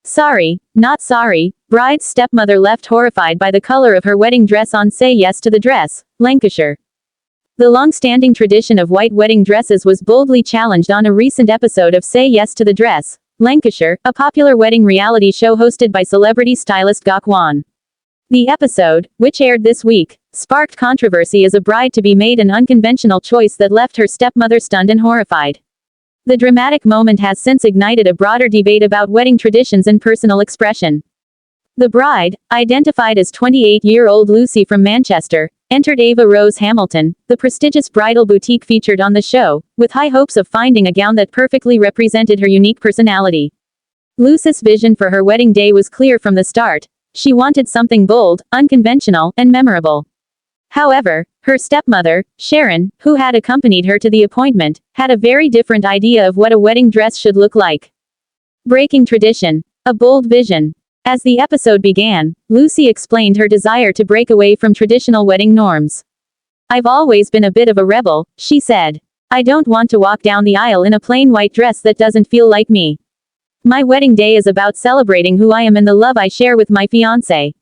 Sorry, not sorry. Bride's stepmother left horrified by the color of her wedding dress on Say Yes to the Dress, Lancashire. The long-standing tradition of white wedding dresses was boldly challenged on a recent episode of Say Yes to the Dress, Lancashire, a popular wedding reality show hosted by celebrity stylist Gok Wan. The episode, which aired this week, sparked controversy as a bride-to-be made an unconventional choice that left her stepmother stunned and horrified. The dramatic moment has since ignited a broader debate about wedding traditions and personal expression. The bride, identified as 28-year-old Lucy from Manchester, entered Ava Rose Hamilton, the prestigious bridal boutique featured on the show, with high hopes of finding a gown that perfectly represented her unique personality. Lucy's vision for her wedding day was clear from the start. She wanted something bold, unconventional, and memorable. However, her stepmother, Sharon, who had accompanied her to the appointment, had a very different idea of what a wedding dress should look like. Breaking tradition. A bold vision. As the episode began, Lucy explained her desire to break away from traditional wedding norms. "I've always been a bit of a rebel," she said. "I don't want to walk down the aisle in a plain white dress that doesn't feel like me. My wedding day is about celebrating who I am and the love I share with my fiancé.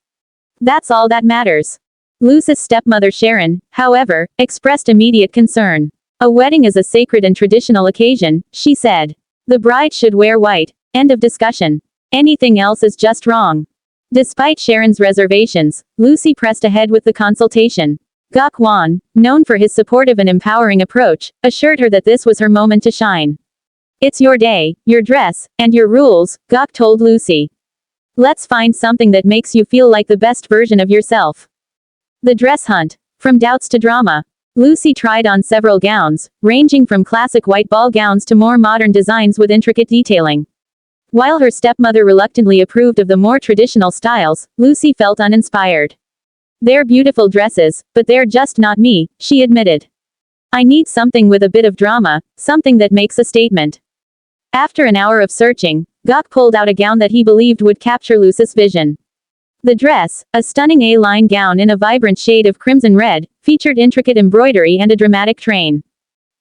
That's all that matters." Lucy's stepmother Sharon, however, expressed immediate concern. "A wedding is a sacred and traditional occasion," she said. "The bride should wear white. End of discussion. Anything else is just wrong." Despite Sharon's reservations, Lucy pressed ahead with the consultation. Gok Wan, known for his supportive and empowering approach, assured her that this was her moment to shine. "It's your day, your dress, and your rules," Gok told Lucy. "Let's find something that makes you feel like the best version of yourself." The dress hunt. From doubts to drama. Lucy tried on several gowns, ranging from classic white ball gowns to more modern designs with intricate detailing. While her stepmother reluctantly approved of the more traditional styles, Lucy felt uninspired. "They're beautiful dresses, but they're just not me," she admitted. "I need something with a bit of drama, something that makes a statement." After an hour of searching, Gok pulled out a gown that he believed would capture Lucy's vision. The dress, a stunning A-line gown in a vibrant shade of crimson red, featured intricate embroidery and a dramatic train.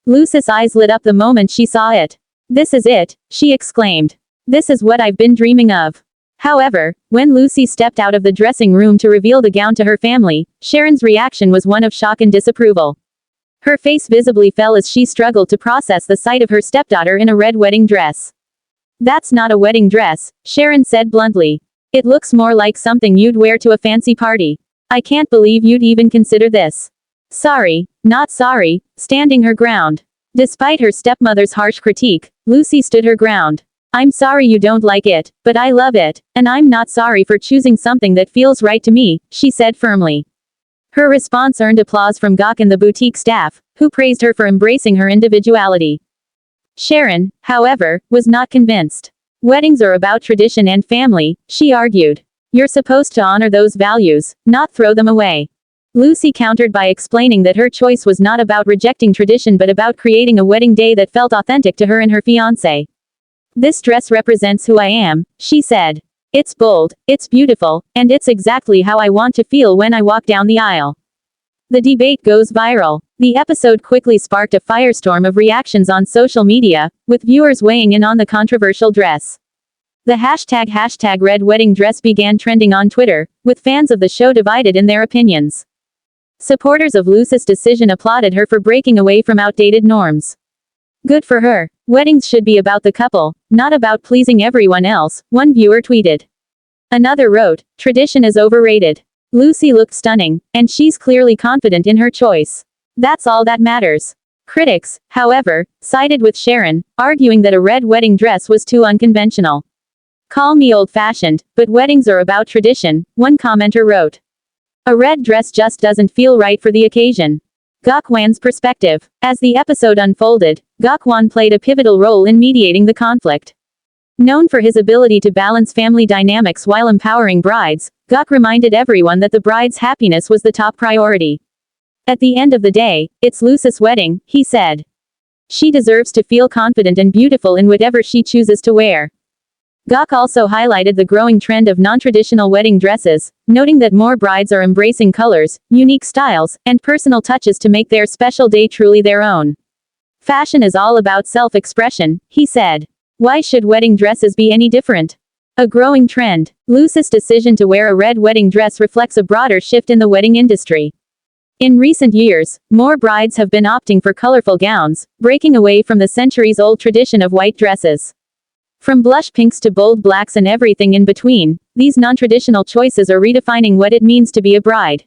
Lucy's eyes lit up the moment she saw it. "This is it," she exclaimed. "This is what I've been dreaming of." However, when Lucy stepped out of the dressing room to reveal the gown to her family, Sharon's reaction was one of shock and disapproval. Her face visibly fell as she struggled to process the sight of her stepdaughter in a red wedding dress. "That's not a wedding dress," Sharon said bluntly. "It looks more like something you'd wear to a fancy party. I can't believe you'd even consider this." "Sorry, not sorry," standing her ground. Despite her stepmother's harsh critique, Lucy stood her ground. "I'm sorry you don't like it, but I love it, and I'm not sorry for choosing something that feels right to me," she said firmly. Her response earned applause from Gok and the boutique staff, who praised her for embracing her individuality. Sharon, however, was not convinced. "Weddings are about tradition and family," she argued. "You're supposed to honor those values, not throw them away." Lucy countered by explaining that her choice was not about rejecting tradition but about creating a wedding day that felt authentic to her and her fiancé. "This dress represents who I am," she said. "It's bold, it's beautiful, and it's exactly how I want to feel when I walk down the aisle." The debate goes viral. The episode quickly sparked a firestorm of reactions on social media, with viewers weighing in on the controversial dress. The hashtag red wedding dress began trending on Twitter, with fans of the show divided in their opinions. Supporters of Lucy's decision applauded her for breaking away from outdated norms. "Good for her. Weddings should be about the couple, not about pleasing everyone else," one viewer tweeted. Another wrote, "Tradition is overrated. Lucy looked stunning, and she's clearly confident in her choice. That's all that matters." Critics, however, sided with Sharon, arguing that a red wedding dress was too unconventional. "Call me old-fashioned, but weddings are about tradition," one commenter wrote. "A red dress just doesn't feel right for the occasion." Gok Wan's perspective. As the episode unfolded, Gok Wan played a pivotal role in mediating the conflict. Known for his ability to balance family dynamics while empowering brides, Gok reminded everyone that the bride's happiness was the top priority. "At the end of the day, it's Lucy's wedding," he said. "She deserves to feel confident and beautiful in whatever she chooses to wear." Gok also highlighted the growing trend of non-traditional wedding dresses, noting that more brides are embracing colors, unique styles, and personal touches to make their special day truly their own. "Fashion is all about self-expression," he said. "Why should wedding dresses be any different?" A growing trend. Lucy's decision to wear a red wedding dress reflects a broader shift in the wedding industry. In recent years, more brides have been opting for colorful gowns, breaking away from the centuries-old tradition of white dresses. From blush pinks to bold blacks and everything in between, these non-traditional choices are redefining what it means to be a bride.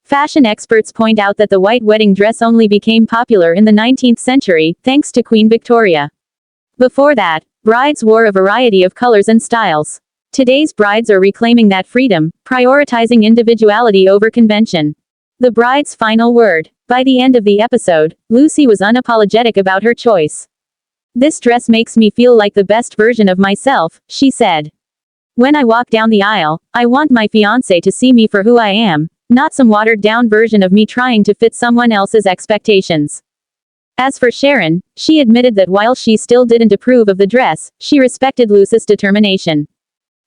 Fashion experts point out that the white wedding dress only became popular in the 19th century, thanks to Queen Victoria. Before that, brides wore a variety of colors and styles. Today's brides are reclaiming that freedom, prioritizing individuality over convention. The bride's final word. By the end of the episode, Lucy was unapologetic about her choice. "This dress makes me feel like the best version of myself," she said. "When I walk down the aisle, I want my fiancé to see me for who I am, not some watered-down version of me trying to fit someone else's expectations." As for Sharon, she admitted that while she still didn't approve of the dress, she respected Lucy's determination.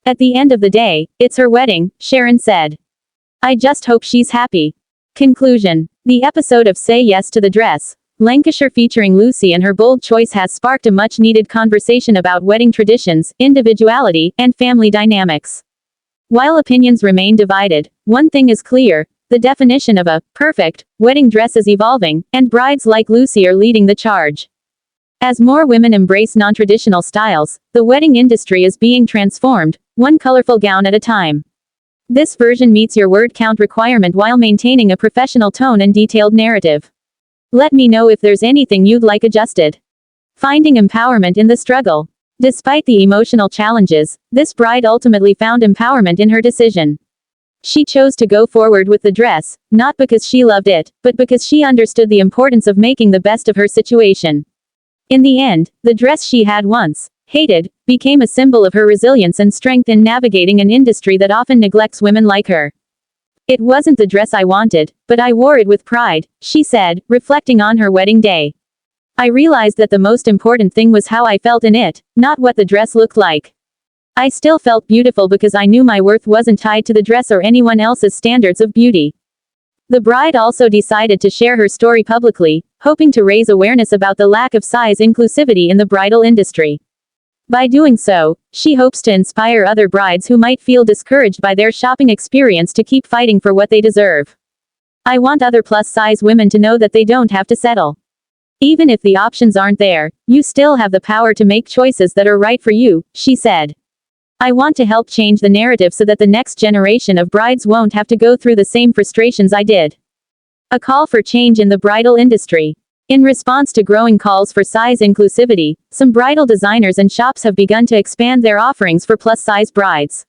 "At the end of the day, it's her wedding," Sharon said. "I just hope she's happy." Conclusion. The episode of Say Yes to the Dress, Lancashire featuring Lucy and her bold choice has sparked a much-needed conversation about wedding traditions, individuality, and family dynamics. While opinions remain divided, one thing is clear: the definition of a perfect wedding dress is evolving, and brides like Lucy are leading the charge. As more women embrace non-traditional styles, the wedding industry is being transformed, one colorful gown at a time. This version meets your word count requirement while maintaining a professional tone and detailed narrative. Let me know if there's anything you'd like adjusted. Finding empowerment in the struggle. Despite the emotional challenges, this bride ultimately found empowerment in her decision. She chose to go forward with the dress, not because she loved it, but because she understood the importance of making the best of her situation. In the end, the dress she had once hated became a symbol of her resilience and strength in navigating an industry that often neglects women like her. "It wasn't the dress I wanted, but I wore it with pride," she said, reflecting on her wedding day. "I realized that the most important thing was how I felt in it, not what the dress looked like. I still felt beautiful because I knew my worth wasn't tied to the dress or anyone else's standards of beauty." The bride also decided to share her story publicly, hoping to raise awareness about the lack of size inclusivity in the bridal industry. By doing so, she hopes to inspire other brides who might feel discouraged by their shopping experience to keep fighting for what they deserve. "I want other plus-size women to know that they don't have to settle. Even if the options aren't there, you still have the power to make choices that are right for you," she said. "I want to help change the narrative so that the next generation of brides won't have to go through the same frustrations I did." A call for change in the bridal industry. In response to growing calls for size inclusivity, some bridal designers and shops have begun to expand their offerings for plus-size brides.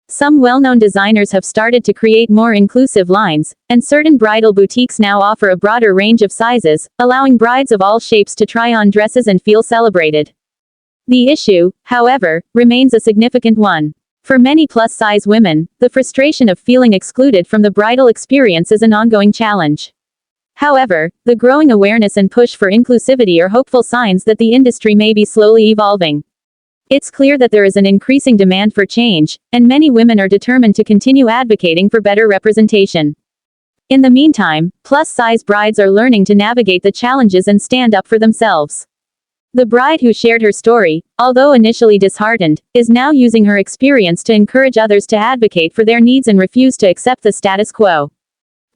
Some well-known designers have started to create more inclusive lines, and certain bridal boutiques now offer a broader range of sizes, allowing brides of all shapes to try on dresses and feel celebrated. The issue, however, remains a significant one. For many plus-size women, the frustration of feeling excluded from the bridal experience is an ongoing challenge. However, the growing awareness and push for inclusivity are hopeful signs that the industry may be slowly evolving. It's clear that there is an increasing demand for change, and many women are determined to continue advocating for better representation. In the meantime, plus-size brides are learning to navigate the challenges and stand up for themselves. The bride who shared her story, although initially disheartened, is now using her experience to encourage others to advocate for their needs and refuse to accept the status quo.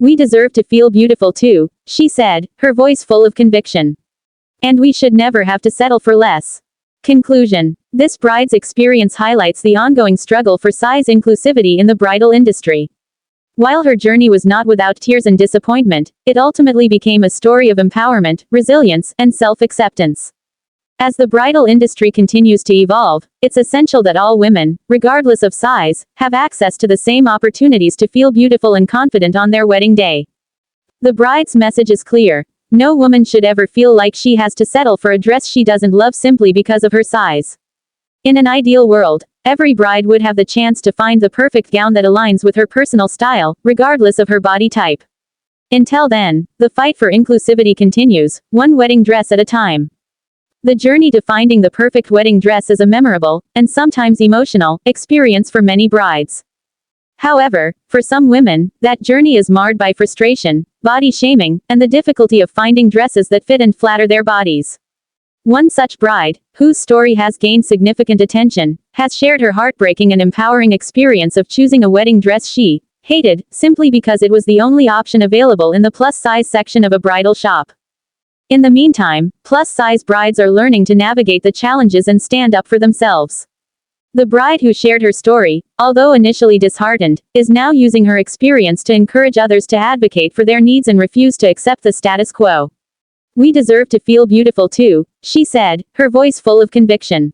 "We deserve to feel beautiful too," she said, her voice full of conviction. "And we should never have to settle for less." Conclusion. This bride's experience highlights the ongoing struggle for size inclusivity in the bridal industry. While her journey was not without tears and disappointment, it ultimately became a story of empowerment, resilience, and self-acceptance. As the bridal industry continues to evolve, it's essential that all women, regardless of size, have access to the same opportunities to feel beautiful and confident on their wedding day. The bride's message is clear: no woman should ever feel like she has to settle for a dress she doesn't love simply because of her size. In an ideal world, every bride would have the chance to find the perfect gown that aligns with her personal style, regardless of her body type. Until then, the fight for inclusivity continues, one wedding dress at a time. The journey to finding the perfect wedding dress is a memorable, and sometimes emotional, experience for many brides. However, for some women, that journey is marred by frustration, body shaming, and the difficulty of finding dresses that fit and flatter their bodies. One such bride, whose story has gained significant attention, has shared her heartbreaking and empowering experience of choosing a wedding dress she hated, simply because it was the only option available in the plus-size section of a bridal shop. In the meantime, plus-size brides are learning to navigate the challenges and stand up for themselves. The bride who shared her story, although initially disheartened, is now using her experience to encourage others to advocate for their needs and refuse to accept the status quo. "We deserve to feel beautiful too," she said, her voice full of conviction.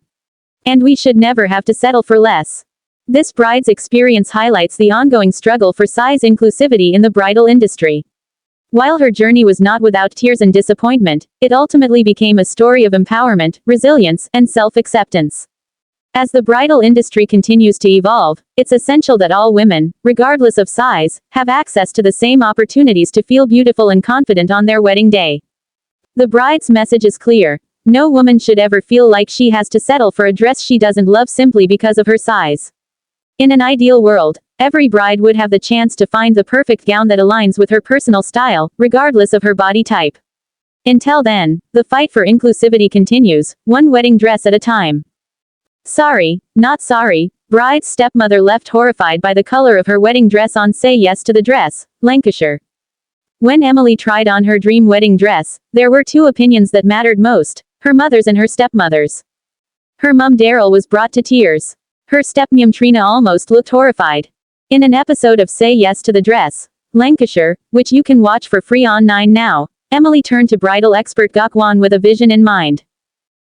"And we should never have to settle for less." This bride's experience highlights the ongoing struggle for size inclusivity in the bridal industry. While her journey was not without tears and disappointment, it ultimately became a story of empowerment, resilience, and self-acceptance. As the bridal industry continues to evolve, it's essential that all women, regardless of size, have access to the same opportunities to feel beautiful and confident on their wedding day. The bride's message is clear. No woman should ever feel like she has to settle for a dress she doesn't love simply because of her size. In an ideal world, every bride would have the chance to find the perfect gown that aligns with her personal style, regardless of her body type. Until then, the fight for inclusivity continues, one wedding dress at a time. Sorry, not sorry, bride's stepmother left horrified by the color of her wedding dress on Say Yes to the Dress, Lancashire. When Emily tried on her dream wedding dress, there were two opinions that mattered most, her mother's and her stepmother's. Her mum Daryl was brought to tears. Her stepmom Trina almost looked horrified. In an episode of Say Yes to the Dress, Lancashire, which you can watch for free on 9 now, Emily turned to bridal expert Gok Wan with a vision in mind.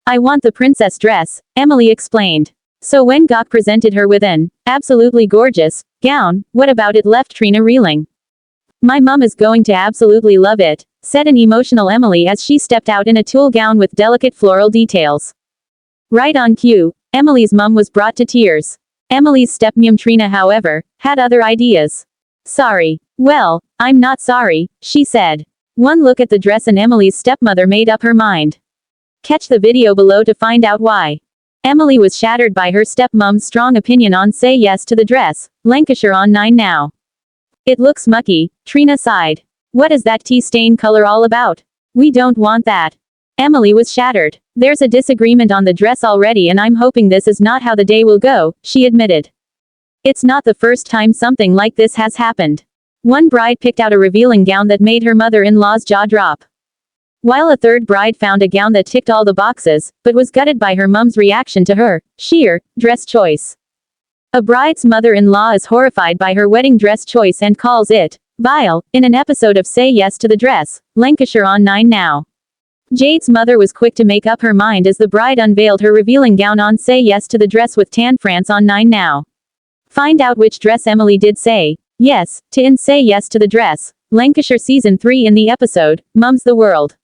"I want the princess dress," Emily explained. So when Gok presented her with an absolutely gorgeous gown, what about it left Trina reeling. "My mum is going to absolutely love it," said an emotional Emily as she stepped out in a tulle gown with delicate floral details. Right on cue, Emily's mum was brought to tears. Emily's stepmom Trina, however, had other ideas. "Sorry. Well, I'm not sorry," she said. One look at the dress and Emily's stepmother made up her mind. Catch the video below to find out why. Emily was shattered by her stepmom's strong opinion on Say Yes to the Dress, Lancashire on 9 now. "It looks mucky," Trina sighed. "What is that tea stain color all about? We don't want that." Emily was shattered. "There's a disagreement on the dress already and I'm hoping this is not how the day will go," she admitted. It's not the first time something like this has happened. One bride picked out a revealing gown that made her mother-in-law's jaw drop, while a third bride found a gown that ticked all the boxes, but was gutted by her mum's reaction to her sheer dress choice. A bride's mother-in-law is horrified by her wedding dress choice and calls it vile, in an episode of Say Yes to the Dress, Lancashire on 9 now. Jade's mother was quick to make up her mind as the bride unveiled her revealing gown on Say Yes to the Dress with Tan France on 9 now. Find out which dress Emily did say yes to in Say Yes to the Dress, Lancashire Season 3 in the episode, Mum's the World.